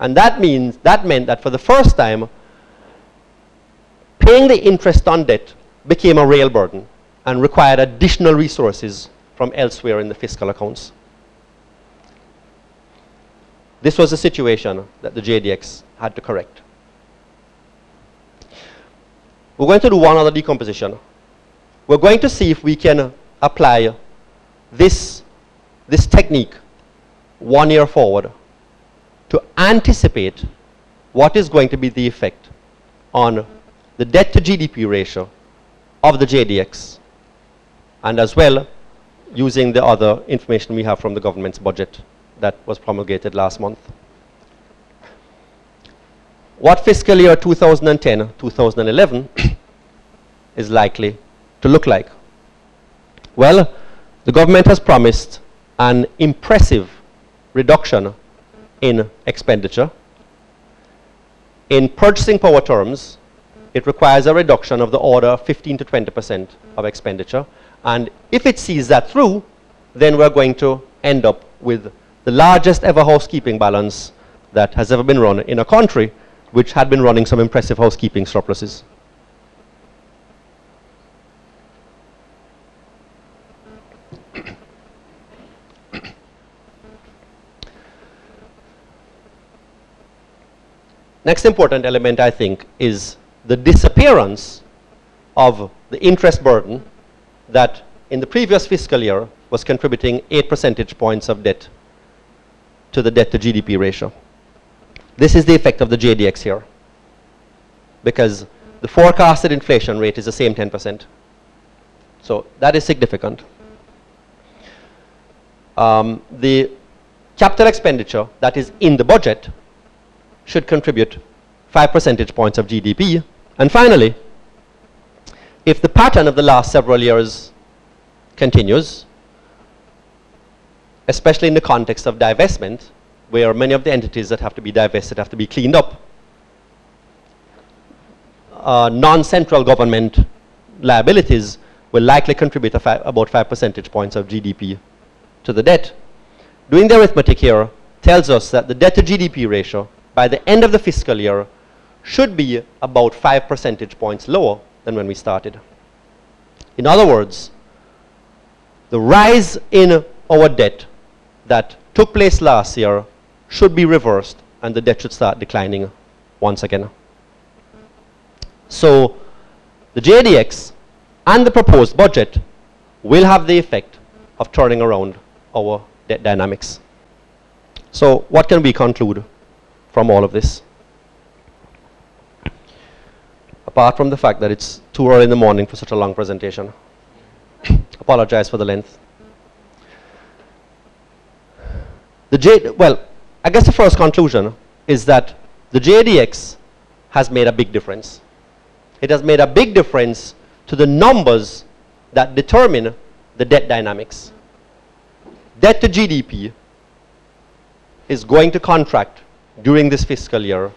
And that meant that for the first time, paying the interest on debt became a real burden and required additional resources from elsewhere in the fiscal accounts. This was a situation that the JDX had to correct. We're going to do one other decomposition. We're going to see if we can apply this technique 1 year forward to anticipate what is going to be the effect on the debt to GDP ratio of the JDX, and as well using the other information we have from the government's budget that was promulgated last month. What fiscal year 2010-2011 is likely to look like? Well, the government has promised an impressive reduction in expenditure. In purchasing power terms, it requires a reduction of the order of 15 to 20% of expenditure. And if it sees that through, then we're going to end up with the largest ever housekeeping balance that has ever been run in a country which had been running some impressive housekeeping surpluses. Next important element, I think, is the disappearance of the interest burden that in the previous fiscal year was contributing 8 percentage points of debt to the debt to GDP ratio. This is the effect of the JDX here, because the forecasted inflation rate is the same 10%. So that is significant. The capital expenditure that is in the budget should contribute 5 percentage points of GDP. And finally, if the pattern of the last several years continues, especially in the context of divestment, where many of the entities that have to be divested have to be cleaned up, non-central government liabilities will likely contribute about 5 percentage points of GDP to the debt. Doing the arithmetic here tells us that the debt to GDP ratio by the end of the fiscal year should be about 5 percentage points lower than when we started. In other words, the rise in our debt that took place last year should be reversed and the debt should start declining once again. So the JDX and the proposed budget will have the effect of turning around our debt dynamics. So what can we conclude from all of this? Apart from the fact that it's too early in the morning for such a long presentation. Apologize for the length. Well, I guess the first conclusion is that the JDX has made a big difference. It has made a big difference to the numbers that determine the debt dynamics. Debt to GDP is going to contract during this fiscal year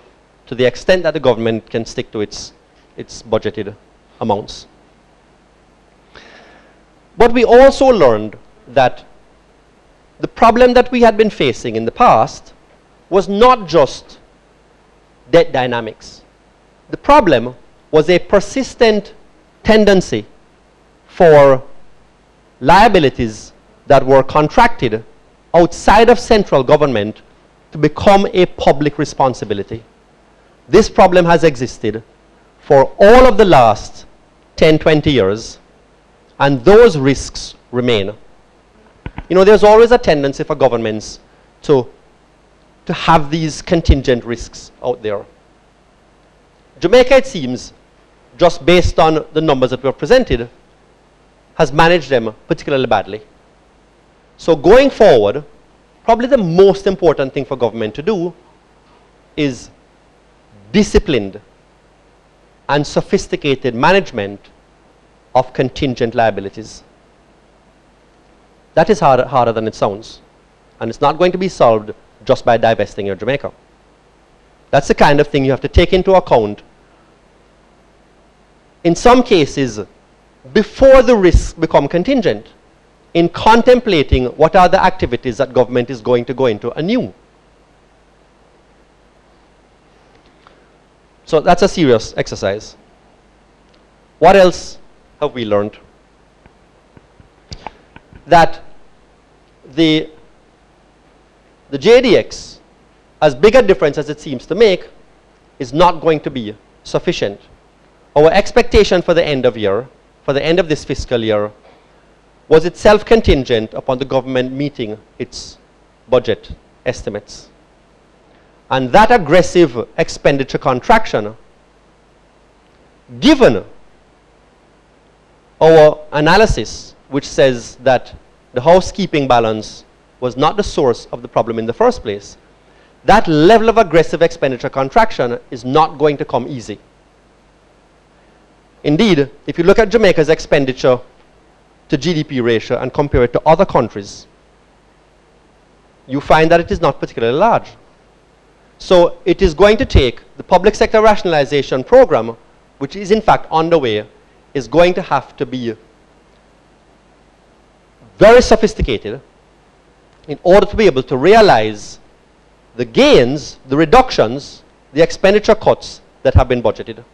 to the extent that the government can stick to its budgeted amounts. But we also learned that the problem that we had been facing in the past was not just debt dynamics. The problem was a persistent tendency for liabilities that were contracted outside of central government to become a public responsibility. This problem has existed for all of the last 10, 20 years, and those risks remain. You know, there's always a tendency for governments to have these contingent risks out there. Jamaica, it seems, just based on the numbers that were presented, has managed them particularly badly. So going forward, probably the most important thing for government to do is disciplined and sophisticated management of contingent liabilities. That is harder than it sounds. And it's not going to be solved just by divesting your Jamaica. That's the kind of thing you have to take into account. In some cases, before the risks become contingent, in contemplating what are the activities that government is going to go into anew. So that's a serious exercise. What else have we learned? That the JDX, as big a difference as it seems to make, is not going to be sufficient. Our expectation for the end of year, for the end of this fiscal year, was itself contingent upon the government meeting its budget estimates. And that aggressive expenditure contraction, given our analysis, which says that the housekeeping balance was not the source of the problem in the first place, that level of aggressive expenditure contraction is not going to come easy. Indeed, if you look at Jamaica's expenditure to GDP ratio and compare it to other countries, you find that it is not particularly large. So it is going to take the public sector rationalization program, which is in fact underway, is going to have to be very sophisticated in order to be able to realize the gains, the reductions, the expenditure cuts that have been budgeted.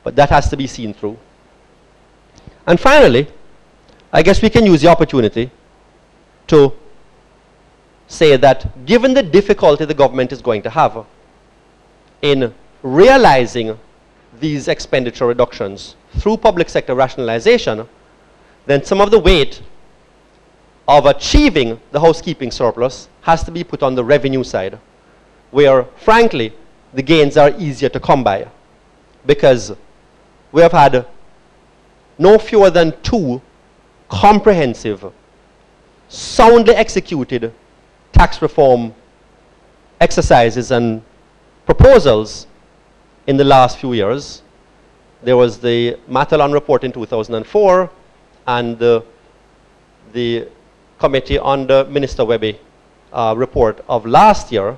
But that has to be seen through. And finally, I guess we can use the opportunity to say that given the difficulty the government is going to have in realizing these expenditure reductions through public sector rationalization, then some of the weight of achieving the housekeeping surplus has to be put on the revenue side, where, frankly, the gains are easier to come by, because we have had no fewer than 2 comprehensive, soundly executed tax reform exercises and proposals in the last few years. There was the Matalon report in 2004 and the committee on the Minister Webby report of last year.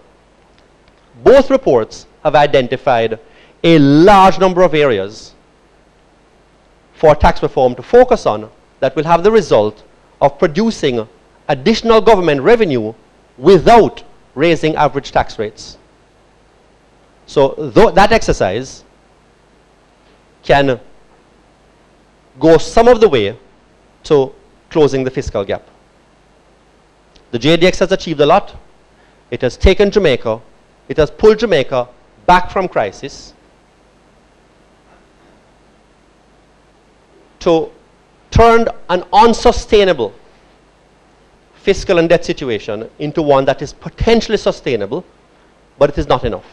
Both reports have identified a large number of areas for tax reform to focus on that will have the result of producing additional government revenue without raising average tax rates. So that exercise can go some of the way to closing the fiscal gap. The JDX has achieved a lot. It has taken Jamaica, it has pulled Jamaica back from crisis to turn an unsustainable fiscal and debt situation into one that is potentially sustainable, but it is not enough.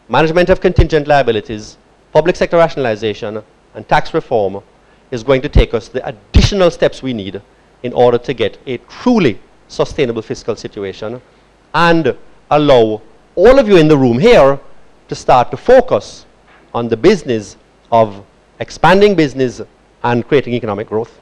Management of contingent liabilities, public sector rationalization, and tax reform is going to take us the additional steps we need in order to get a truly sustainable fiscal situation and allow all of you in the room here to start to focus on the business of expanding business and creating economic growth.